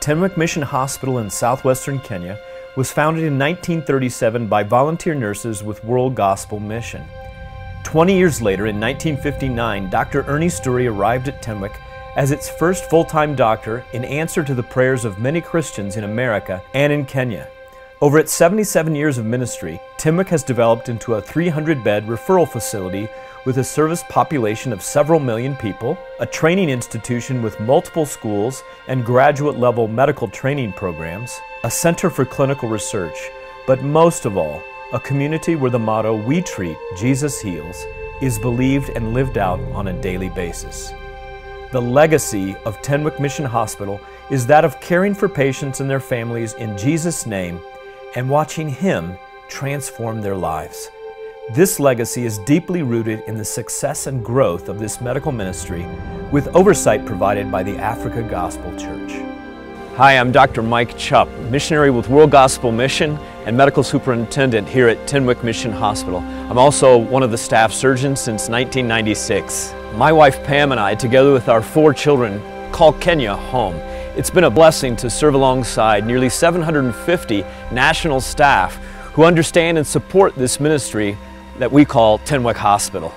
Tenwek Mission Hospital in southwestern Kenya was founded in 1937 by volunteer nurses with World Gospel Mission. 20 years later, in 1959, Dr. Ernie Story arrived at Tenwek as its first full-time doctor in answer to the prayers of many Christians in America and in Kenya. Over its 77 years of ministry, Tenwek has developed into a 300-bed referral facility with a service population of several million people, a training institution with multiple schools and graduate-level medical training programs, a center for clinical research, but most of all, a community where the motto, "We treat, Jesus heals," is believed and lived out on a daily basis. The legacy of Tenwek Mission Hospital is that of caring for patients and their families in Jesus' name and watching Him transform their lives. This legacy is deeply rooted in the success and growth of this medical ministry, with oversight provided by the Africa Gospel Church. Hi, I'm Dr. Mike Chupp, missionary with World Gospel Mission and medical superintendent here at Tenwek Mission Hospital. I'm also one of the staff surgeons since 1996. My wife Pam and I, together with our 4 children, call Kenya home. It's been a blessing to serve alongside nearly 750 national staff who understand and support this ministry that we call Tenwek Hospital.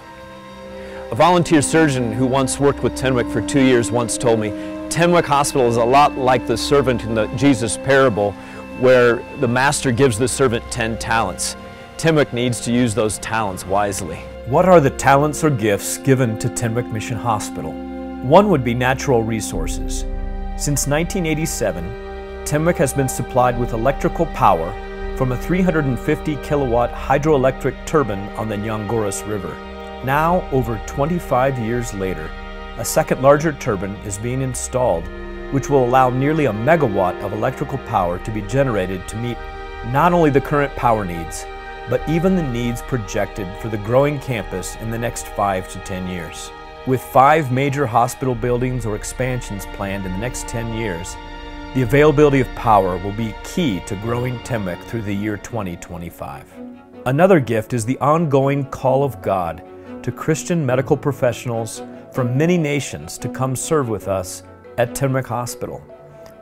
A volunteer surgeon who once worked with Tenwek for 2 years once told me, Tenwek Hospital is a lot like the servant in the Jesus parable where the master gives the servant 10 talents. Tenwek needs to use those talents wisely. What are the talents or gifts given to Tenwek Mission Hospital? One would be natural resources. Since 1987, Tenwek has been supplied with electrical power from a 350 kilowatt hydroelectric turbine on the Nyangorus River. Now, over 25 years later, a second larger turbine is being installed, which will allow nearly a megawatt of electrical power to be generated to meet not only the current power needs, but even the needs projected for the growing campus in the next 5 to 10 years. With 5 major hospital buildings or expansions planned in the next 10 years, the availability of power will be key to growing Tenwek through the year 2025. Another gift is the ongoing call of God to Christian medical professionals from many nations to come serve with us at Tenwek Hospital.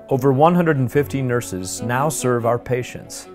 Over 150 nurses now serve our patients,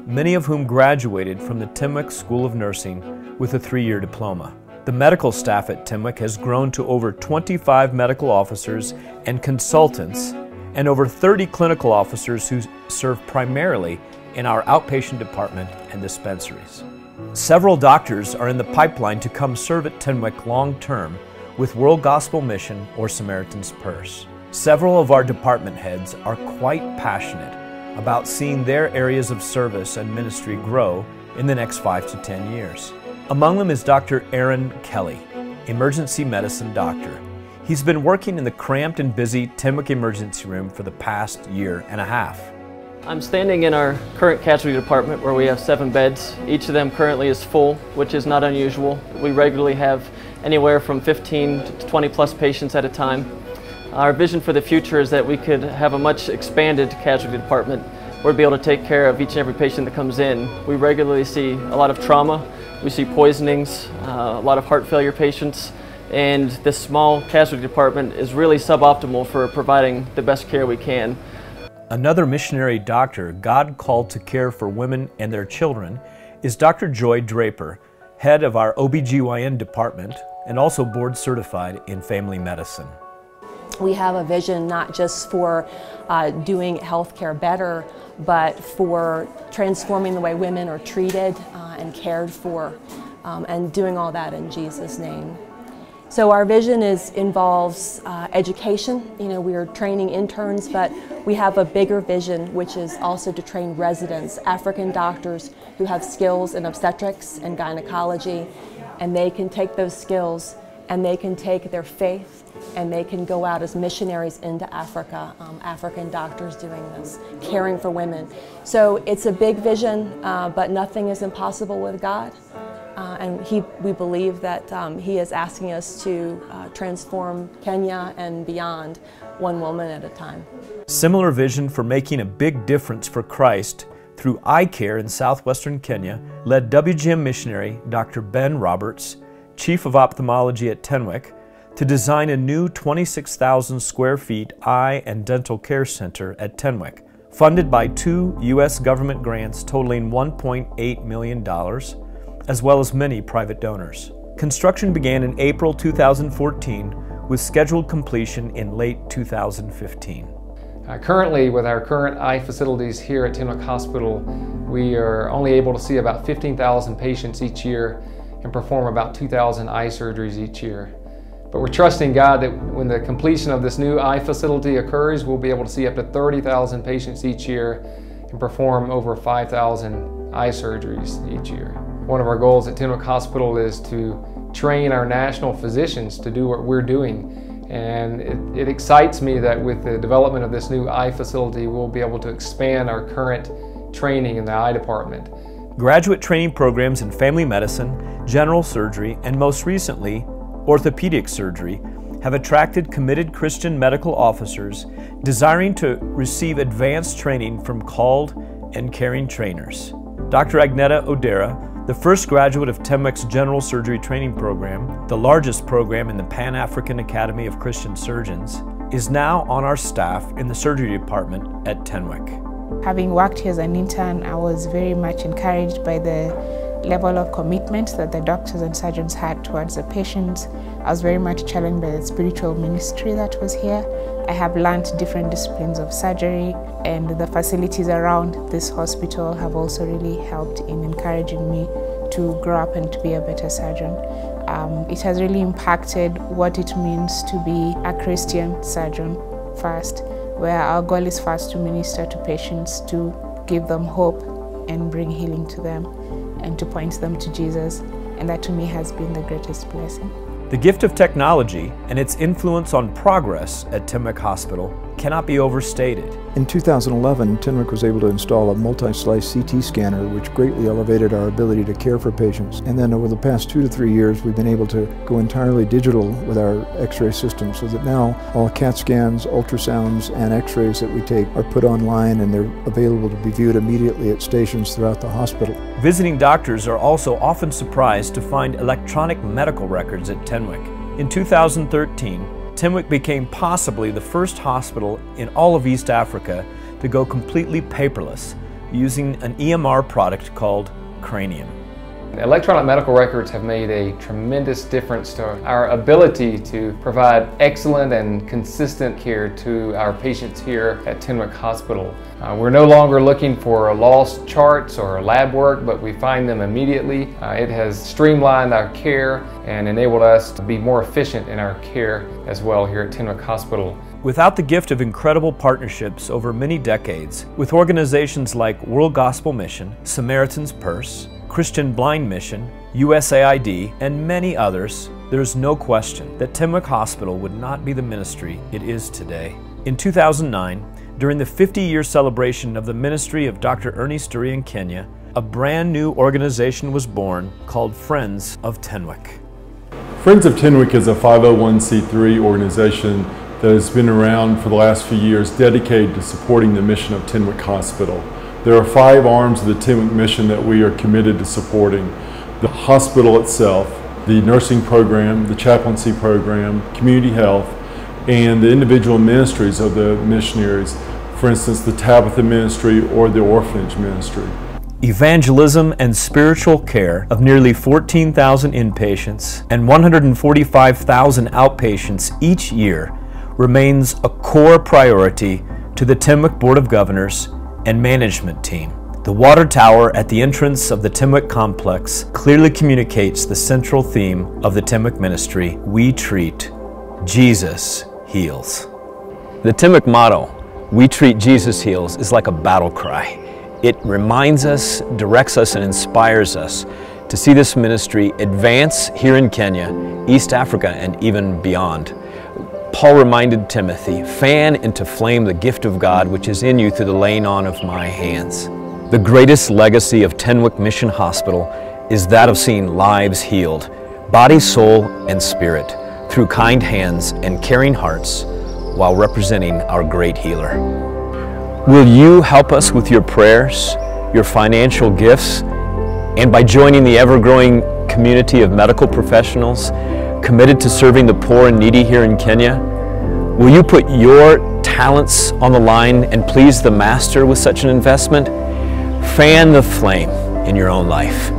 many of whom graduated from the Tenwek School of Nursing with a 3-year diploma. The medical staff at Tenwek has grown to over 25 medical officers and consultants and over 30 clinical officers who serve primarily in our outpatient department and dispensaries. Several doctors are in the pipeline to come serve at Tenwek long-term with World Gospel Mission or Samaritan's Purse. Several of our department heads are quite passionate about seeing their areas of service and ministry grow in the next 5 to 10 years. Among them is Dr. Aaron Kelly, emergency medicine doctor. He's been working in the cramped and busy Tenwek emergency room for the past year and a half. I'm standing in our current casualty department where we have 7 beds. Each of them currently is full, which is not unusual. We regularly have anywhere from 15 to 20 plus patients at a time. Our vision for the future is that we could have a much expanded casualty department where we'd be able to take care of each and every patient that comes in. We regularly see a lot of trauma, we see poisonings, a lot of heart failure patients, and this small casualty department is really suboptimal for providing the best care we can. Another missionary doctor God called to care for women and their children is Dr. Joy Draper, head of our OBGYN department and also board certified in family medicine. We have a vision not just for doing healthcare better, but for transforming the way women are treated and cared for, and doing all that in Jesus' name. So our vision involves education. You know, we are training interns, but we have a bigger vision, which is also to train residents, African doctors who have skills in obstetrics and gynecology, and they can take those skills and they can take their faith and they can go out as missionaries into Africa, African doctors doing this, caring for women. So it's a big vision, but nothing is impossible with God. And we believe that He is asking us to transform Kenya and beyond, one woman at a time. Similar vision for making a big difference for Christ through eye care in southwestern Kenya led WGM missionary Dr. Ben Roberts, Chief of Ophthalmology at Tenwek, to design a new 26,000 square feet eye and dental care center at Tenwek, funded by 2 U.S. government grants totaling $1.8 million, as well as many private donors. Construction began in April 2014, with scheduled completion in late 2015. Currently, with our current eye facilities here at Tenwek Hospital, we are only able to see about 15,000 patients each year and perform about 2,000 eye surgeries each year. But we're trusting God that when the completion of this new eye facility occurs, we'll be able to see up to 30,000 patients each year and perform over 5,000 eye surgeries each year. One of our goals at Tenwek Hospital is to train our national physicians to do what we're doing. And it excites me that with the development of this new eye facility, we'll be able to expand our current training in the eye department. Graduate training programs in family medicine, general surgery, and most recently, orthopedic surgery have attracted committed Christian medical officers desiring to receive advanced training from called and caring trainers. Dr. Agneta Odera, the first graduate of Tenwek's General Surgery Training Program, the largest program in the Pan-African Academy of Christian Surgeons, is now on our staff in the surgery department at Tenwek. Having worked here as an intern, I was very much encouraged by the level of commitment that the doctors and surgeons had towards the patients. I was very much challenged by the spiritual ministry that was here. I have learned different disciplines of surgery, and the facilities around this hospital have also really helped in encouraging me to grow up and to be a better surgeon. It has really impacted what it means to be a Christian surgeon first, where our goal is first to minister to patients, to give them hope and bring healing to them, and to point them to Jesus. And that to me has been the greatest blessing. The gift of technology and its influence on progress at Tenwek Hospital cannot be overstated. In 2011, Tenwek was able to install a multi-slice CT scanner, which greatly elevated our ability to care for patients. And then over the past 2 to 3 years, we've been able to go entirely digital with our X-ray system, so that now all CAT scans, ultrasounds, and X-rays that we take are put online, and they're available to be viewed immediately at stations throughout the hospital. Visiting doctors are also often surprised to find electronic medical records at Tenwek. In 2013, Tenwek became possibly the first hospital in all of East Africa to go completely paperless, using an EMR product called Cranium. Electronic medical records have made a tremendous difference to our ability to provide excellent and consistent care to our patients here at Tenwek Hospital. We're no longer looking for lost charts or lab work, but we find them immediately. It has streamlined our care and enabled us to be more efficient in our care as well here at Tenwek Hospital. Without the gift of incredible partnerships over many decades with organizations like World Gospel Mission, Samaritan's Purse, Christian Blind Mission, USAID, and many others, there is no question that Tenwek Hospital would not be the ministry it is today. In 2009, during the 50-year celebration of the ministry of Dr. Ernie Sturry in Kenya, a brand new organization was born called Friends of Tenwek. Friends of Tenwek is a 501c3 organization that has been around for the last few years, dedicated to supporting the mission of Tenwek Hospital. There are 5 arms of the Tenwek mission that we are committed to supporting: the hospital itself, the nursing program, the chaplaincy program, community health, and the individual ministries of the missionaries, for instance, the Tabitha ministry or the orphanage ministry. Evangelism and spiritual care of nearly 14,000 inpatients and 145,000 outpatients each year remains a core priority to the Tenwek Board of Governors and management team. The water tower at the entrance of the Tenwek complex clearly communicates the central theme of the Tenwek ministry: we treat, Jesus heals. The Tenwek motto, "We treat, Jesus heals," is like a battle cry. It reminds us, directs us, and inspires us to see this ministry advance here in Kenya, East Africa, and even beyond. Paul reminded Timothy, "Fan into flame the gift of God which is in you through the laying on of my hands." The greatest legacy of Tenwek Mission Hospital is that of seeing lives healed, body, soul, and spirit, through kind hands and caring hearts, while representing our great healer. Will you help us with your prayers, your financial gifts, and by joining the ever-growing community of medical professionals committed to serving the poor and needy here in Kenya? Will you put your talents on the line and please the Master with such an investment? Fan the flame in your own life.